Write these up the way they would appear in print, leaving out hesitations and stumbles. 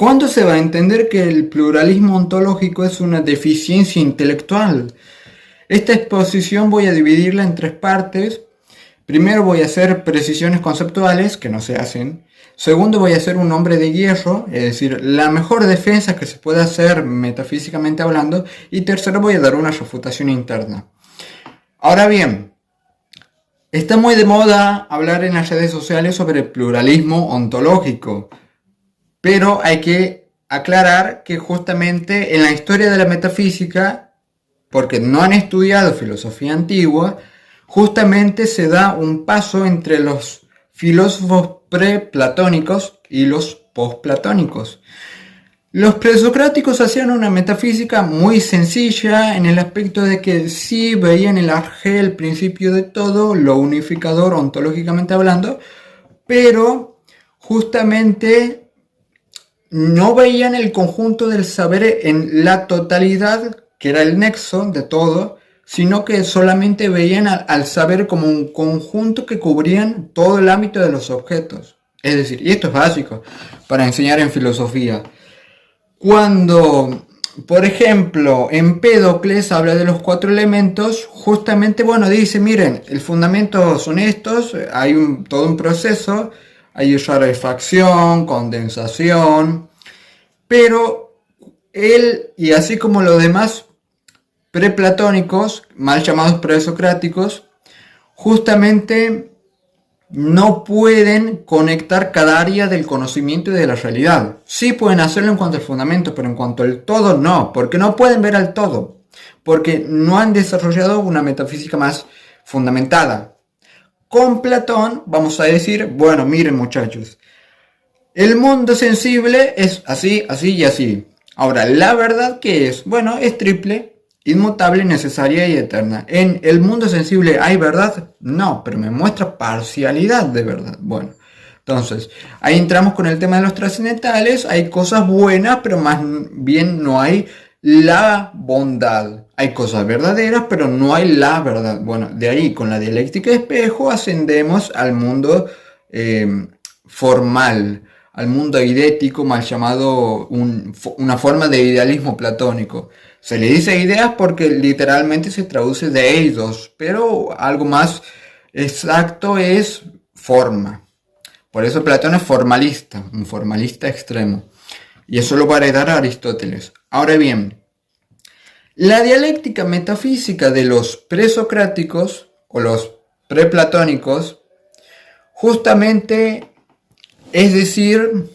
¿Cuándo se va a entender que el pluralismo ontológico es una deficiencia intelectual? Esta exposición voy a dividirla en tres partes. Primero voy a hacer precisiones conceptuales, que no se hacen. Segundo voy a hacer un hombre de hierro, es decir, la mejor defensa que se puede hacer metafísicamente hablando. Y tercero voy a dar una refutación interna. Ahora bien, está muy de moda hablar en las redes sociales sobre el pluralismo ontológico. Pero hay que aclarar que justamente en la historia de la metafísica, porque no han estudiado filosofía antigua, justamente se da un paso entre los filósofos preplatónicos y los postplatónicos. Los presocráticos hacían una metafísica muy sencilla en el aspecto de que sí veían el arjé, el principio de todo, lo unificador ontológicamente hablando, pero justamente no veían el conjunto del saber en la totalidad, que era el nexo de todo, sino que solamente veían al saber como un conjunto que cubrían todo el ámbito de los objetos. Es decir, y esto es básico para enseñar en filosofía. Cuando, por ejemplo, Empédocles habla de los cuatro elementos, justamente, dice, miren, el fundamento son estos, hay todo un proceso, hay rarefacción, condensación, pero él, y así como los demás preplatónicos, mal llamados presocráticos, justamente no pueden conectar cada área del conocimiento y de la realidad. Sí pueden hacerlo en cuanto al fundamento, pero en cuanto al todo no, porque no pueden ver al todo, porque no han desarrollado una metafísica más fundamentada. Con Platón vamos a decir, miren muchachos, el mundo sensible es así, así y así. Ahora, ¿la verdad qué es? Es triple, inmutable, necesaria y eterna. ¿En el mundo sensible hay verdad? No, pero me muestra parcialidad de verdad. Entonces, ahí entramos con el tema de los trascendentales. Hay cosas buenas, pero más bien no hay la bondad. Hay cosas verdaderas, pero no hay la verdad. De ahí, con la dialéctica de espejo, ascendemos al mundo formal, al mundo eidético, mal llamado una forma de idealismo platónico. Se le dice ideas porque literalmente se traduce de eidos, pero algo más exacto es forma. Por eso Platón es formalista, un formalista extremo. Y eso lo va a heredar a Aristóteles. Ahora bien, la dialéctica metafísica de los presocráticos o los preplatónicos, justamente es decir,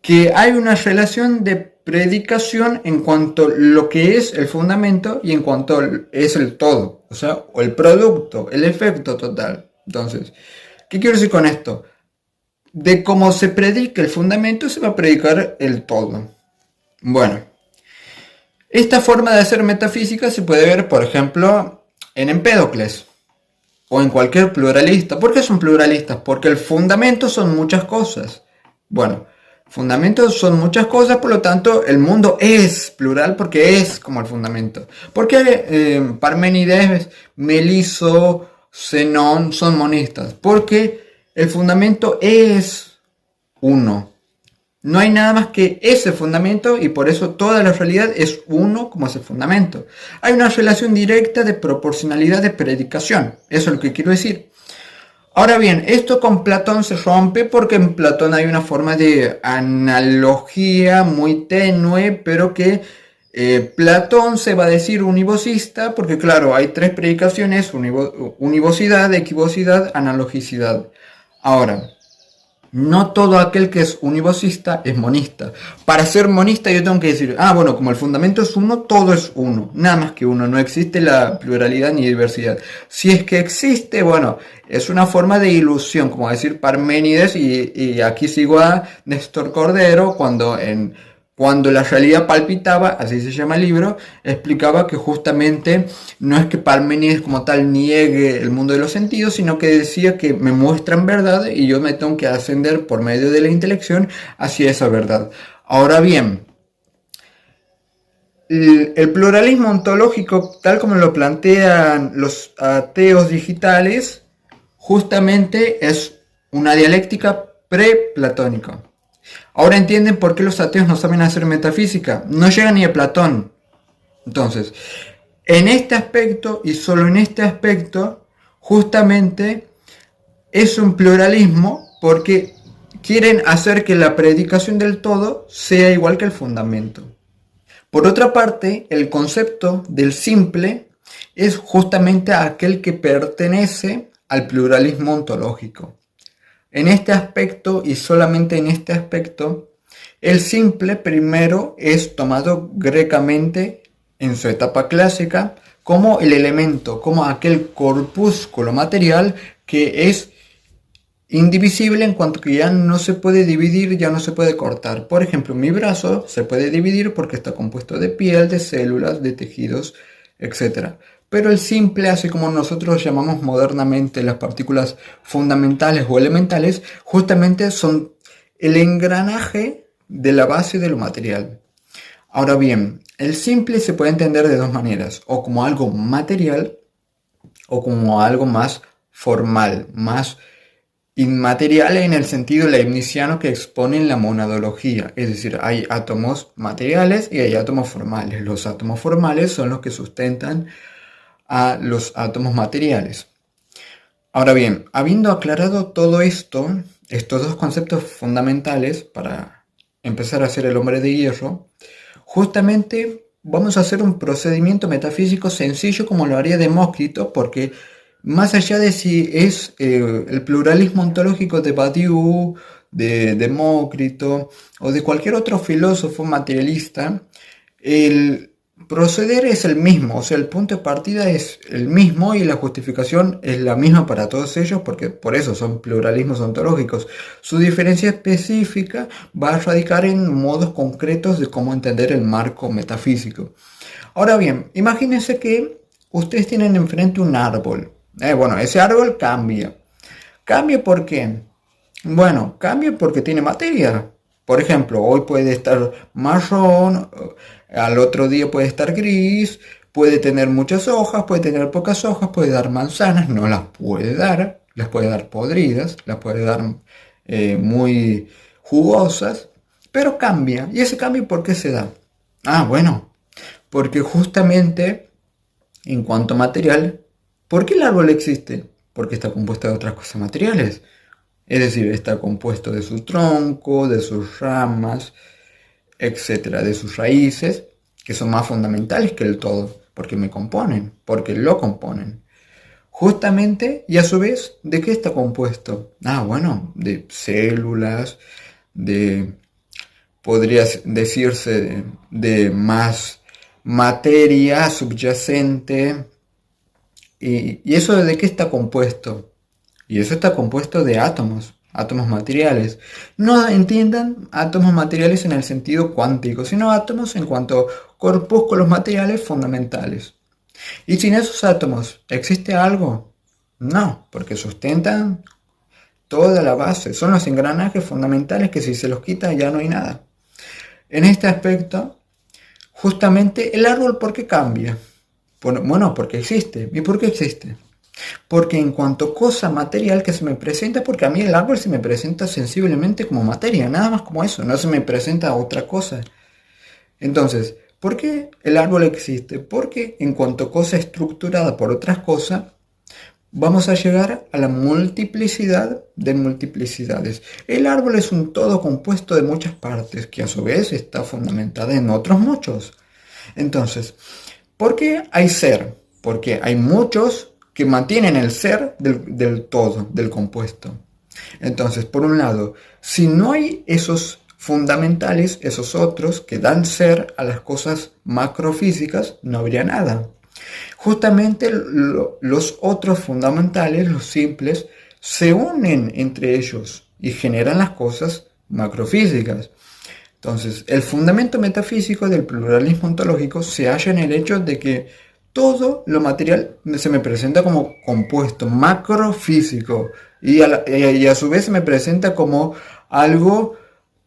que hay una relación de predicación en cuanto a lo que es el fundamento y en cuanto es el todo, o el producto, el efecto total. Entonces, ¿qué quiero decir con esto? De cómo se predica el fundamento se va a predicar el todo. Esta forma de hacer metafísica se puede ver, por ejemplo, en Empédocles o en cualquier pluralista. ¿Por qué son pluralistas? Porque el fundamento son muchas cosas. Fundamentos son muchas cosas, por lo tanto el mundo es plural porque es como el fundamento. ¿Por qué Parménides, Meliso, Zenón son monistas? Porque el fundamento es uno. No hay nada más que ese fundamento y por eso toda la realidad es uno como ese fundamento. Hay una relación directa de proporcionalidad de predicación. Eso es lo que quiero decir. Ahora bien, esto con Platón se rompe porque en Platón hay una forma de analogía muy tenue, pero que Platón se va a decir univocista porque claro, hay tres predicaciones, univocidad, equivocidad, analogicidad. Ahora, no todo aquel que es univocista es monista. Para ser monista yo tengo que decir, como el fundamento es uno, todo es uno. Nada más que uno, no existe la pluralidad ni diversidad. Si es que existe, es una forma de ilusión, como decir Parménides, y aquí sigo a Néstor Cordero, cuando la realidad palpitaba, así se llama el libro, explicaba que justamente no es que Parménides como tal niegue el mundo de los sentidos, sino que decía que me muestran verdad y yo me tengo que ascender por medio de la intelección hacia esa verdad. Ahora bien, el pluralismo ontológico, tal como lo plantean los ateos digitales, justamente es una dialéctica preplatónica. Ahora entienden por qué los ateos no saben hacer metafísica. No llegan ni a Platón. Entonces, en este aspecto y solo en este aspecto, justamente es un pluralismo porque quieren hacer que la predicación del todo sea igual que el fundamento. Por otra parte, el concepto del simple es justamente aquel que pertenece al pluralismo ontológico. En este aspecto y solamente en este aspecto, el simple primero es tomado grecamente en su etapa clásica como el elemento, como aquel corpúsculo material que es indivisible en cuanto que ya no se puede dividir, ya no se puede cortar. Por ejemplo, mi brazo se puede dividir porque está compuesto de piel, de células, de tejidos, etc. Pero el simple, así como nosotros llamamos modernamente las partículas fundamentales o elementales, justamente son el engranaje de la base de lo material. Ahora bien, el simple se puede entender de dos maneras, o como algo material o como algo más formal, más inmaterial en el sentido leibniziano que expone la monadología, es decir, hay átomos materiales y hay átomos formales. Los átomos formales son los que sustentan a los átomos materiales. Ahora bien, habiendo aclarado todo esto, estos dos conceptos fundamentales para empezar a hacer el hombre de hierro, justamente vamos a hacer un procedimiento metafísico sencillo como lo haría Demócrito, porque más allá de si es el pluralismo ontológico de Badiou, de Demócrito o de cualquier otro filósofo materialista, el proceder es el mismo, o sea, el punto de partida es el mismo y la justificación es la misma para todos ellos, porque por eso son pluralismos ontológicos. Su diferencia específica va a radicar en modos concretos de cómo entender el marco metafísico. Ahora bien, imagínense que ustedes tienen enfrente un árbol. Bueno, ese árbol cambia. ¿Cambia por qué? Bueno, cambia porque tiene materia. Por ejemplo, hoy puede estar marrón, al otro día puede estar gris, puede tener muchas hojas, puede tener pocas hojas, puede dar manzanas, no las puede dar podridas, las puede dar muy jugosas, pero cambia. ¿Y ese cambio por qué se da? Ah, bueno, porque justamente en cuanto a material, ¿por qué el árbol existe? Porque está compuesto de otras cosas materiales. Es decir, está compuesto de su tronco, de sus ramas, etcétera, de sus raíces, que son más fundamentales que el todo, porque me componen, porque lo componen. Justamente, y a su vez, ¿de qué está compuesto? Ah, bueno, de células, podría decirse, de más materia subyacente. ¿Y eso de qué está compuesto? Y eso está compuesto de átomos, átomos materiales. No entiendan átomos materiales en el sentido cuántico, sino átomos en cuanto a corpúsculos materiales fundamentales. ¿Y sin esos átomos existe algo? No, porque sustentan toda la base. Son los engranajes fundamentales que si se los quita ya no hay nada. En este aspecto, justamente el árbol, ¿por qué cambia? Bueno, porque existe. ¿Y por qué existe? Porque en cuanto cosa material que se me presenta, porque a mí el árbol se me presenta sensiblemente como materia, nada más como eso, no se me presenta otra cosa. Entonces, ¿por qué el árbol existe? Porque en cuanto cosa estructurada por otras cosas, vamos a llegar a la multiplicidad de multiplicidades. El árbol es un todo compuesto de muchas partes, que a su vez está fundamentada en otros muchos. Entonces, ¿por qué hay ser? Porque hay muchos que mantienen el ser del todo, del compuesto. Entonces, por un lado, si no hay esos fundamentales, esos otros que dan ser a las cosas macrofísicas, no habría nada. Justamente los otros fundamentales, los simples, se unen entre ellos y generan las cosas macrofísicas. Entonces, el fundamento metafísico del pluralismo ontológico se halla en el hecho de que todo lo material se me presenta como compuesto macrofísico y a su vez se me presenta como algo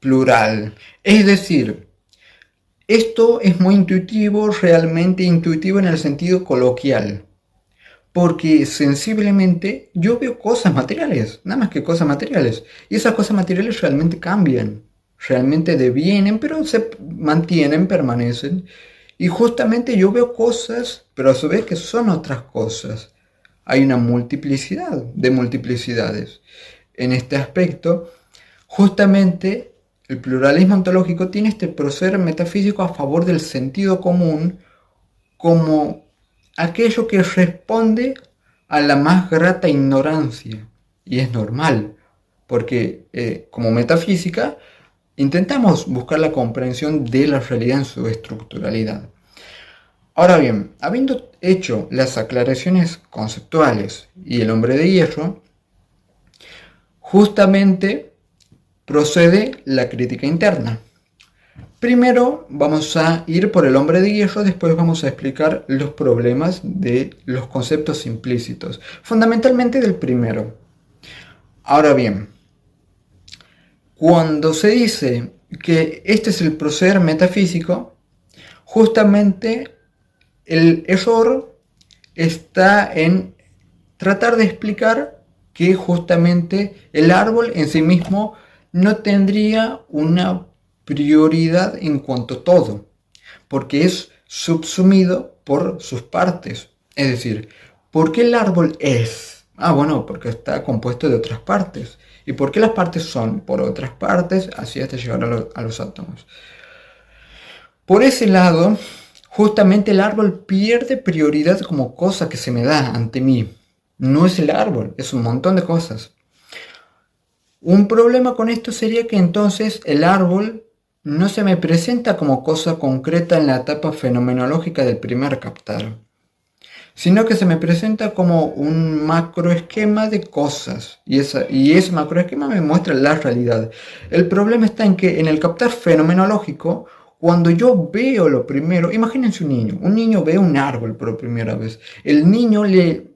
plural. Es decir, esto es muy intuitivo, realmente intuitivo en el sentido coloquial, porque sensiblemente yo veo cosas materiales, nada más que cosas materiales, y esas cosas materiales realmente cambian. realmente devienen, pero se mantienen, permanecen. Y justamente yo veo cosas, pero a su vez que son otras cosas. Hay una multiplicidad de multiplicidades. En este aspecto, justamente el pluralismo ontológico tiene este proceder metafísico a favor del sentido común como aquello que responde a la más grata ignorancia. Y es normal, porque como metafísica intentamos buscar la comprensión de la realidad en su estructuralidad. Ahora bien, habiendo hecho las aclaraciones conceptuales y el hombre de hierro, justamente procede la crítica interna. Primero vamos a ir por el hombre de hierro, después vamos a explicar los problemas de los conceptos implícitos, fundamentalmente del primero. Ahora bien, cuando se dice que este es el proceder metafísico, justamente el error está en tratar de explicar que justamente el árbol en sí mismo no tendría una prioridad en cuanto a todo, porque es subsumido por sus partes. Es decir, ¿por qué el árbol es? Bueno, porque está compuesto de otras partes. ¿Y por qué las partes son por otras partes? Así hasta llegar a los átomos. Por ese lado, justamente el árbol pierde prioridad como cosa que se me da ante mí. No es el árbol, es un montón de cosas. Un problema con esto sería que entonces el árbol no se me presenta como cosa concreta en la etapa fenomenológica del primer captar, sino que se me presenta como un macroesquema de cosas, y ese macroesquema me muestra la realidad. El problema está en que en el captar fenomenológico, cuando yo veo lo primero, imagínense un niño ve un árbol por primera vez, el niño le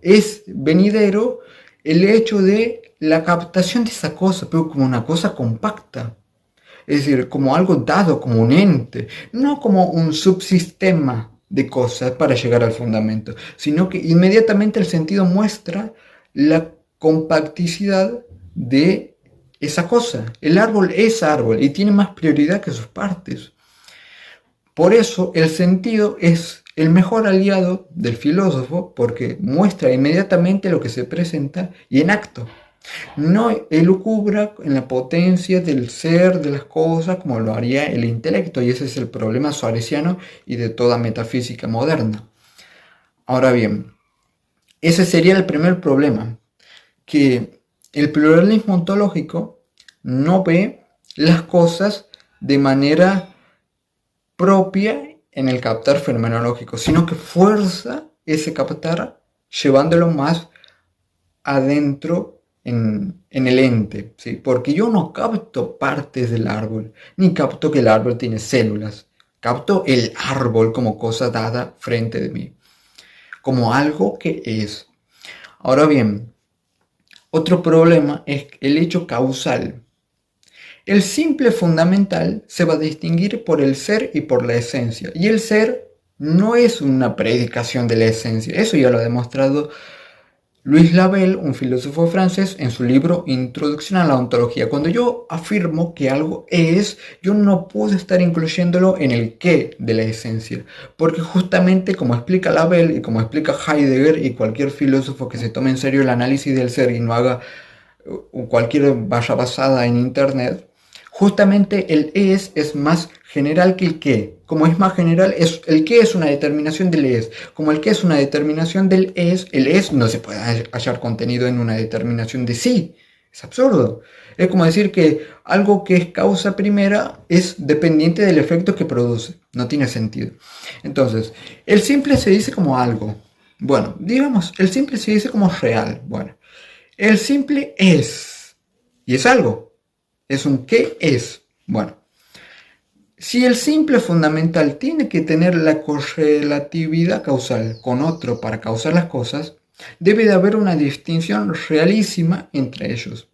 es venidero el hecho de la captación de esa cosa, pero como una cosa compacta. Es decir, como algo dado, como un ente, no como un subsistema de cosas para llegar al fundamento, sino que inmediatamente el sentido muestra la compacticidad de esa cosa. El árbol es árbol y tiene más prioridad que sus partes. Por eso el sentido es el mejor aliado del filósofo porque muestra inmediatamente lo que se presenta y en acto. No elucubra en la potencia del ser de las cosas como lo haría el intelecto, y ese es el problema suareciano y de toda metafísica moderna. Ahora bien, ese sería el primer problema, que el pluralismo ontológico no ve las cosas de manera propia en el captar fenomenológico, sino que fuerza ese captar llevándolo más adentro en el ente, ¿sí? Porque yo no capto partes del árbol, ni capto que el árbol tiene células, capto el árbol como cosa dada frente de mí, como algo que es. Ahora bien, otro problema es el hecho causal. El simple fundamental se va a distinguir por el ser y por la esencia, y el ser no es una predicación de la esencia, eso ya lo ha demostrado Louis Labelle, un filósofo francés, en su libro Introducción a la ontología. Cuando yo afirmo que algo es, yo no puedo estar incluyéndolo en el qué de la esencia, porque justamente como explica Labelle y como explica Heidegger y cualquier filósofo que se tome en serio el análisis del ser y no haga cualquier valla basada en internet, justamente el es más general que el qué. Como es más general, el qué es una determinación del es. Como el qué es una determinación del es, el es no se puede hallar contenido en una determinación de sí. Es absurdo. Es como decir que algo que es causa primera es dependiente del efecto que produce. No tiene sentido. Entonces, el simple se dice como algo. Bueno, digamos, el simple se dice como real. Bueno, el simple es. Y es algo. Es un qué es. Bueno, si el simple fundamental tiene que tener la correlatividad causal con otro para causar las cosas, debe de haber una distinción realísima entre ellos.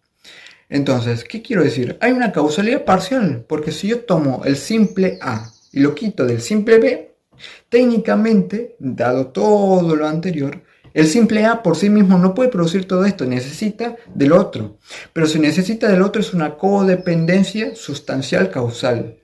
Entonces, ¿qué quiero decir? Hay una causalidad parcial, porque si yo tomo el simple A y lo quito del simple B, técnicamente, dado todo lo anterior, El simple A por sí mismo no puede producir todo esto, necesita del otro. Pero si necesita del otro es una codependencia sustancial causal.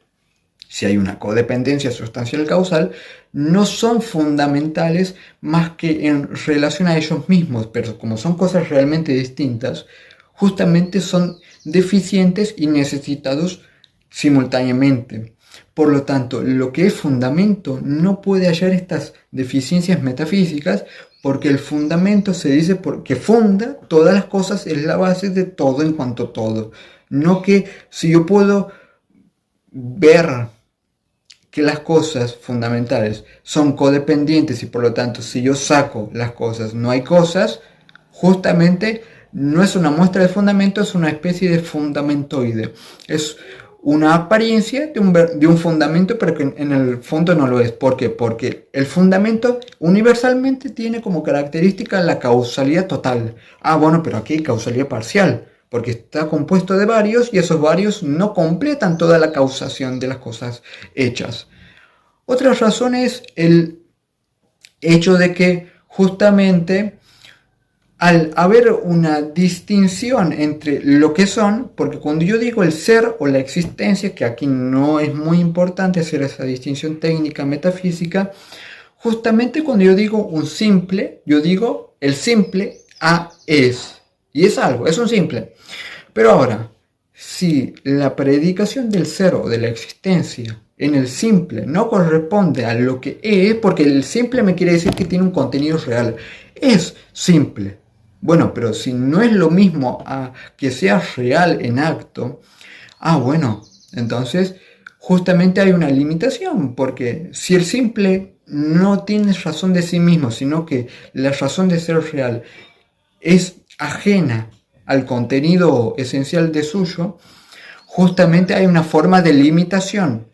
Si hay una codependencia sustancial causal, no son fundamentales más que en relación a ellos mismos, pero como son cosas realmente distintas, justamente son deficientes y necesitados simultáneamente. Por lo tanto, lo que es fundamento no puede hallar estas deficiencias metafísicas porque el fundamento se dice que funda todas las cosas, es la base de todo en cuanto a todo. No que si yo puedo ver que las cosas fundamentales son codependientes y por lo tanto si yo saco las cosas no hay cosas, justamente no es una muestra de fundamento, es una especie de fundamentoide. Es una apariencia de un fundamento, pero que en el fondo no lo es. ¿Por qué? Porque el fundamento universalmente tiene como característica la causalidad total. Ah, bueno, pero aquí hay causalidad parcial, porque está compuesto de varios y esos varios no completan toda la causación de las cosas hechas. Otra razón es el hecho de que justamente al haber una distinción entre lo que son, porque cuando yo digo el ser o la existencia, que aquí no es muy importante hacer esa distinción técnica metafísica, justamente cuando yo digo un simple, yo digo el simple A es, y es algo, es un simple. Pero ahora, si la predicación del ser o de la existencia en el simple no corresponde a lo que es, porque el simple me quiere decir que tiene un contenido real, es simple. Bueno, pero si no es lo mismo a que sea real en acto, bueno, entonces justamente hay una limitación, porque si el simple no tiene razón de sí mismo, sino que la razón de ser real es ajena al contenido esencial de suyo, justamente hay una forma de limitación,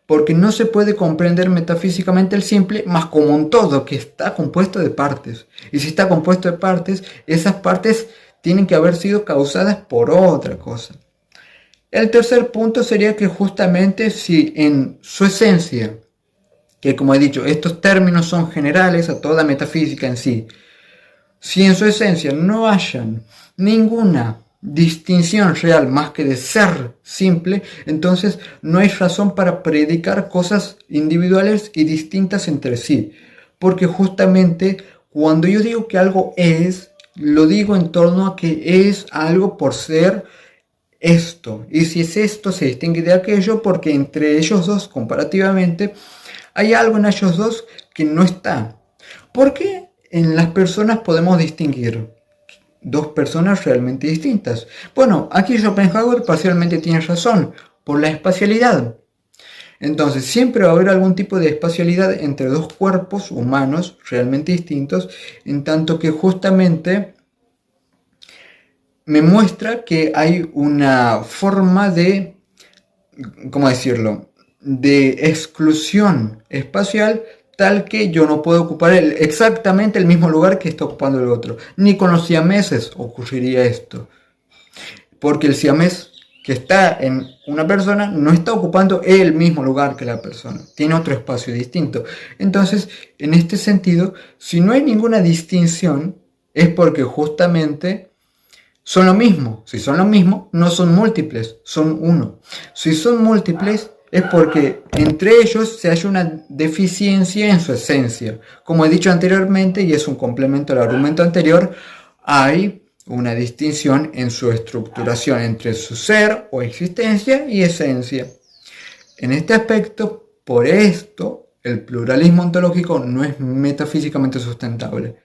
porque no se puede comprender metafísicamente el simple más como un todo que está compuesto de partes. Y si está compuesto de partes, esas partes tienen que haber sido causadas por otra cosa. El tercer punto sería que justamente si en su esencia, que como he dicho, estos términos son generales a toda metafísica en sí, si en su esencia no hayan ninguna distinción real más que de ser simple, entonces no hay razón para predicar cosas individuales y distintas entre sí. Porque justamente cuando yo digo que algo es, lo digo en torno a que es algo por ser esto. Y si es esto, se distingue de aquello porque entre ellos dos, comparativamente, hay algo en ellos dos que no está. ¿Por qué en las personas podemos distinguir dos personas realmente distintas? Bueno, aquí Schopenhauer parcialmente tiene razón, por la espacialidad. Entonces, siempre va a haber algún tipo de espacialidad entre dos cuerpos humanos realmente distintos, en tanto que justamente me muestra que hay una forma de, ¿cómo decirlo?, de exclusión espacial tal que yo no puedo ocupar exactamente el mismo lugar que está ocupando el otro. Ni con los siameses ocurriría esto. Porque el siamés que está en una persona no está ocupando el mismo lugar que la persona. Tiene otro espacio distinto. Entonces, en este sentido, si no hay ninguna distinción, es porque justamente son lo mismo. Si son lo mismo, no son múltiples, son uno. Si son múltiples, es porque entre ellos se halla una deficiencia en su esencia. Como he dicho anteriormente, y es un complemento al argumento anterior, hay una distinción en su estructuración entre su ser o existencia y esencia. En este aspecto, por esto, el pluralismo ontológico no es metafísicamente sustentable.